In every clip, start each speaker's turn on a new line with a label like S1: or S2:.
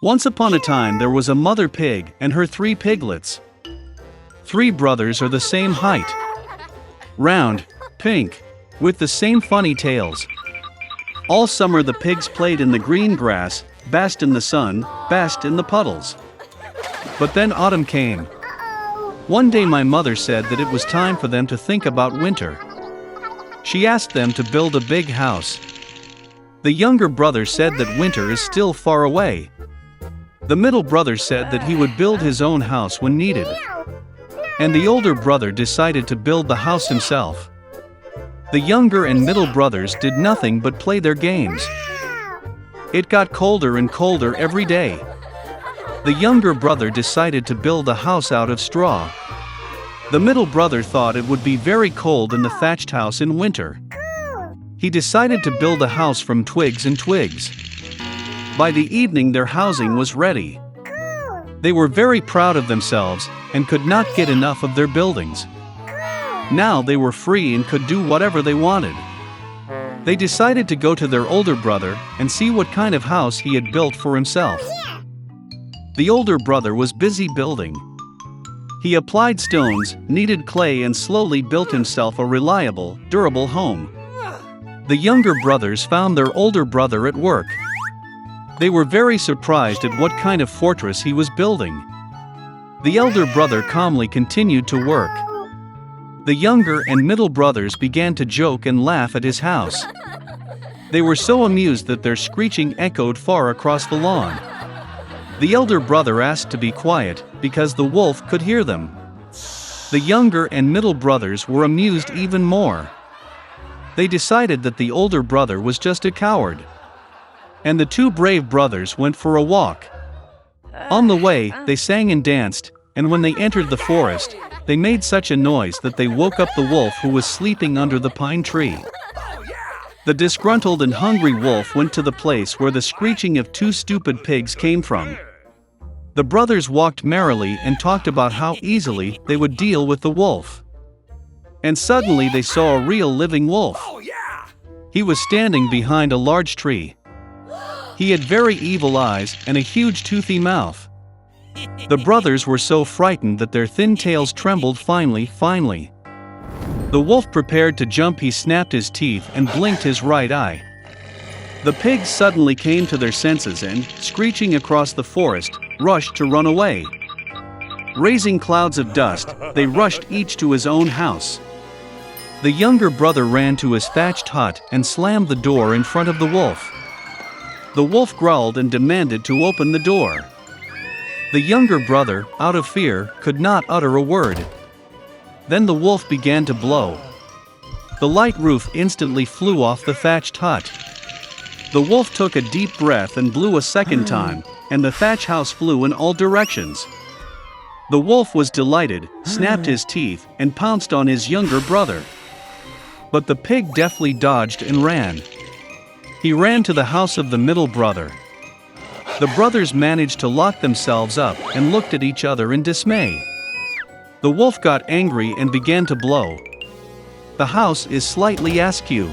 S1: Once upon a time there was a mother pig and her 3 piglets. 3 brothers are the same height. Round, pink, with the same funny tails. All summer the pigs played in the green grass, basked in the sun, basked in the puddles. But then autumn came. One day my mother said that it was time for them to think about winter. She asked them to build a big house. The younger brother said that winter is still far away. The middle brother said that he would build his own house when needed. And the older brother decided to build the house himself. The younger and middle brothers did nothing but play their games. It got colder and colder every day. The younger brother decided to build a house out of straw. The middle brother thought it would be very cold in the thatched house in winter. He decided to build a house from twigs and twigs. By the evening their housing was ready. They were very proud of themselves and could not get enough of their buildings. Now they were free and could do whatever they wanted. They decided to go to their older brother and see what kind of house he had built for himself. The older brother was busy building. He applied stones, kneaded clay and slowly built himself a reliable, durable home. The younger brothers found their older brother at work. They were very surprised at what kind of fortress he was building. The elder brother calmly continued to work. The younger and middle brothers began to joke and laugh at his house. They were so amused that their screeching echoed far across the lawn. The elder brother asked to be quiet because the wolf could hear them. The younger and middle brothers were amused even more. They decided that the older brother was just a coward. And the 2 brave brothers went for a walk. On the way, they sang and danced, and when they entered the forest, they made such a noise that they woke up the wolf who was sleeping under the pine tree. The disgruntled and hungry wolf went to the place where the screeching of 2 stupid pigs came from. The brothers walked merrily and talked about how easily they would deal with the wolf. And suddenly they saw a real living wolf. He was standing behind a large tree. He had very evil eyes and a huge toothy mouth. The brothers were so frightened that their thin tails trembled finely. The wolf prepared to jump. He snapped his teeth and blinked his right eye. The pigs suddenly came to their senses and, screeching across the forest, rushed to run away. Raising clouds of dust, they rushed each to his own house. The younger brother ran to his thatched hut and slammed the door in front of the wolf. The wolf growled and demanded to open the door. The younger brother, out of fear, could not utter a word. Then the wolf began to blow. The light roof instantly flew off the thatched hut. The wolf took a deep breath and blew a second time, and the thatch house flew in all directions. The wolf was delighted, snapped his teeth, and pounced on his younger brother. But the pig deftly dodged and ran. He ran to the house of the middle brother. The brothers managed to lock themselves up and looked at each other in dismay. The wolf got angry and began to blow. The house is slightly askew.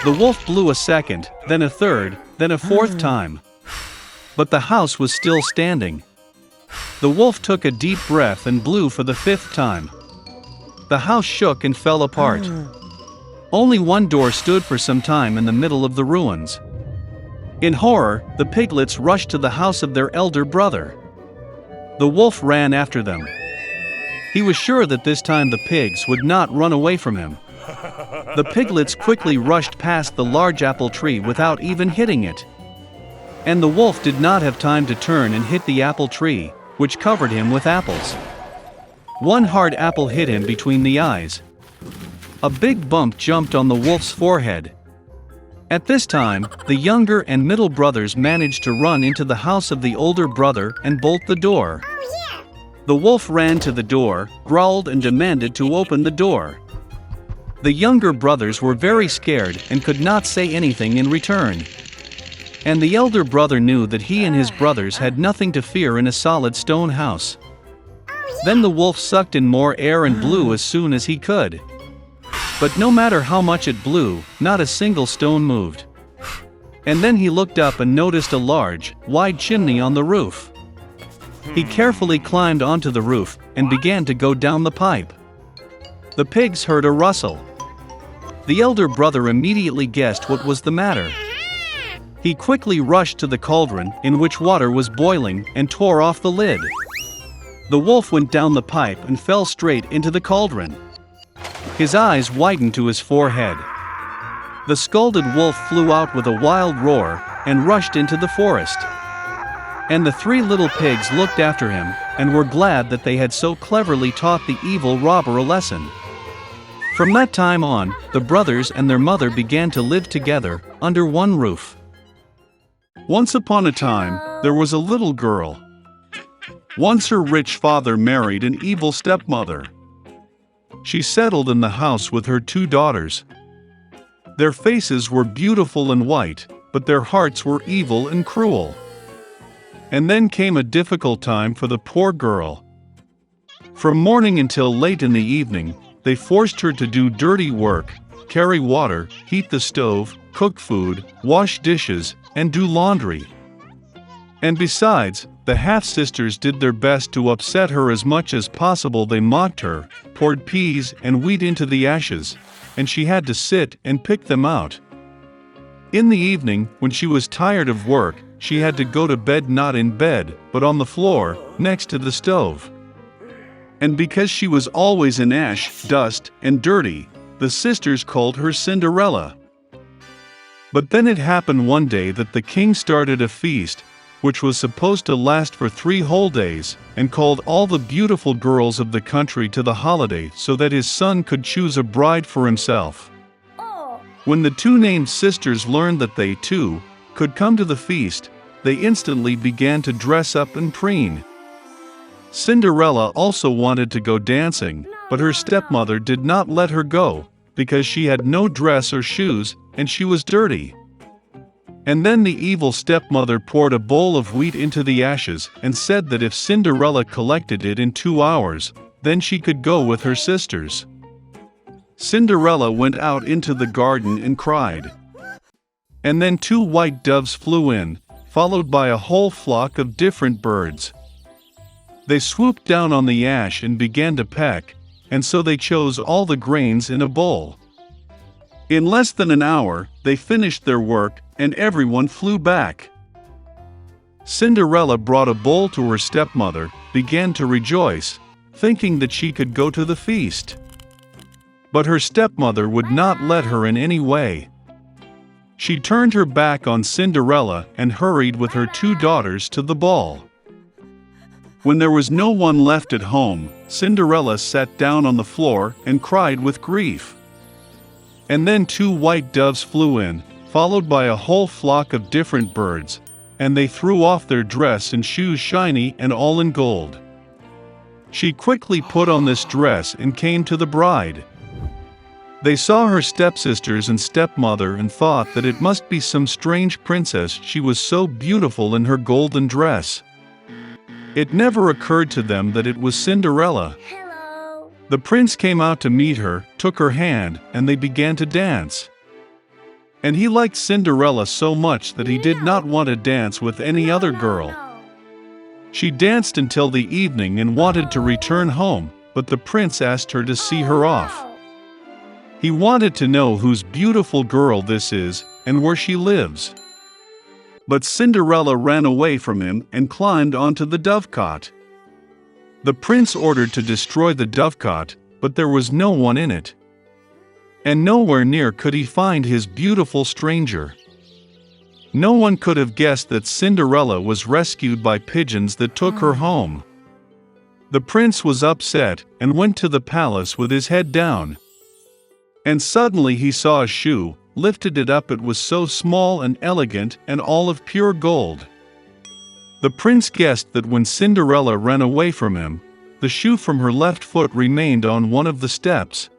S1: The wolf blew a second, then a third, then a fourth time. But the house was still standing. The wolf took a deep breath and blew for the 5th time. The house shook and fell apart. Only one door stood for some time in the middle of the ruins. In horror, the piglets rushed to the house of their elder brother. The wolf ran after them. He was sure that this time the pigs would not run away from him. The piglets quickly rushed past the large apple tree without even hitting it. And the wolf did not have time to turn and hit the apple tree, which covered him with apples. One hard apple hit him between the eyes. A big bump jumped on the wolf's forehead. At this time, the younger and middle brothers managed to run into the house of the older brother and bolt the door. The wolf ran to the door, growled and demanded to open the door. The younger brothers were very scared and could not say anything in return. And the elder brother knew that he and his brothers had nothing to fear in a solid stone house. Then the wolf sucked in more air and blew as soon as he could. But no matter how much it blew, not a single stone moved. And then he looked up and noticed a large, wide chimney on the roof. He carefully climbed onto the roof and began to go down the pipe. The pigs heard a rustle. The elder brother immediately guessed what was the matter. He quickly rushed to the cauldron in which water was boiling and tore off the lid. The wolf went down the pipe and fell straight into the cauldron. His eyes widened to his forehead. The scalded wolf flew out with a wild roar and rushed into the forest. And the three little pigs looked after him and were glad that they had so cleverly taught the evil robber a lesson. From that time on, the brothers and their mother began to live together under one roof. Once upon a time, there was a little girl. Once her rich father married an evil stepmother. She settled in the house with her two daughters. Their faces were beautiful and white, but their hearts were evil and cruel. And then came a difficult time for the poor girl. From morning until late in the evening, they forced her to do dirty work, carry water, heat the stove, cook food, wash dishes, and do laundry. And besides, the half-sisters did their best to upset her as much as possible. They mocked her, poured peas and wheat into the ashes, and she had to sit and pick them out. In the evening, when she was tired of work, she had to go to bed not in bed, but on the floor, next to the stove. And because she was always in ash, dust, and dirty, the sisters called her Cinderella. But then it happened one day that the king started a feast, which was supposed to last for 3 whole days, and called all the beautiful girls of the country to the holiday so that his son could choose a bride for himself. When the two named sisters learned that they, too, could come to the feast, they instantly began to dress up and preen. Cinderella also wanted to go dancing, but her stepmother did not let her go, because she had no dress or shoes, and she was dirty. And then the evil stepmother poured a bowl of wheat into the ashes and said that if Cinderella collected it in 2 hours, then she could go with her sisters. Cinderella went out into the garden and cried. And then 2 white doves flew in, followed by a whole flock of different birds. They swooped down on the ash and began to peck, and so they chose all the grains in a bowl. In less than an hour, they finished their work, and everyone flew back. Cinderella brought a bowl to her stepmother, began to rejoice, thinking that she could go to the feast. But her stepmother would not let her in any way. She turned her back on Cinderella and hurried with her 2 daughters to the ball. When there was no one left at home, Cinderella sat down on the floor and cried with grief. And then 2 white doves flew in, followed by a whole flock of different birds, and they threw off their dress and shoes shiny and all in gold. She quickly put on this dress and came to the bride. They saw her stepsisters and stepmother and thought that it must be some strange princess, she was so beautiful in her golden dress. It never occurred to them that it was Cinderella.
S2: Hello.
S1: The prince came out to meet her, took her hand, and they began to dance. And he liked Cinderella so much that he did not want to dance with any other girl. She danced until the evening and wanted to return home, but the prince asked her to see her off. He wanted to know whose beautiful girl this is, and where she lives. But Cinderella ran away from him and climbed onto the dovecot. The prince ordered to destroy the dovecot, but there was no one in it. And nowhere near could he find his beautiful stranger. No one could have guessed that Cinderella was rescued by pigeons that took her home. The prince was upset and went to the palace with his head down. And suddenly he saw a shoe, lifted it up. It was so small and elegant and all of pure gold. The prince guessed that when Cinderella ran away from him, the shoe from her left foot remained on one of the steps.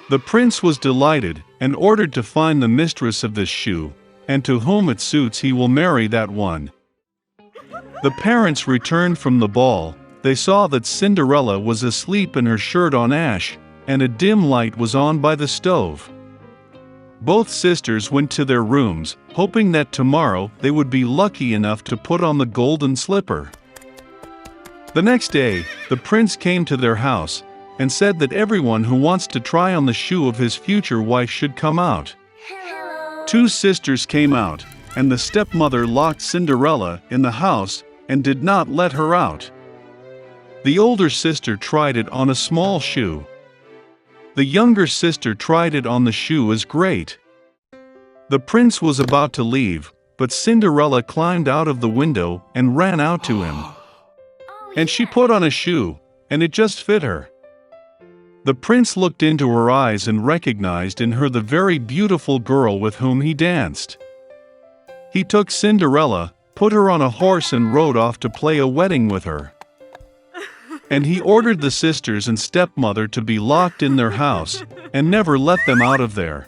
S1: The prince was delighted and ordered to find the mistress of this shoe, and to whom it suits he will marry that one. The parents returned from the ball. They saw that Cinderella was asleep in her shirt on ash, and a dim light was on by the stove. Both sisters went to their rooms, hoping that tomorrow they would be lucky enough to put on the golden slipper. The next day, the prince came to their house and said that everyone who wants to try on the shoe of his future wife should come out. Two sisters came out, and the stepmother locked Cinderella in the house and did not let her out. The older sister tried it on a small shoe. The younger sister tried it on the shoe as great. The prince was about to leave, but Cinderella climbed out of the window and ran out to him. And she put on a shoe, and it just fit her. The prince looked into her eyes and recognized in her the very beautiful girl with whom he danced. He took Cinderella, put her on a horse and rode off to play a wedding with her. And he ordered the sisters and stepmother to be locked in their house and never let them out of there.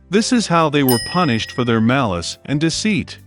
S1: This is how they were punished for their malice and deceit.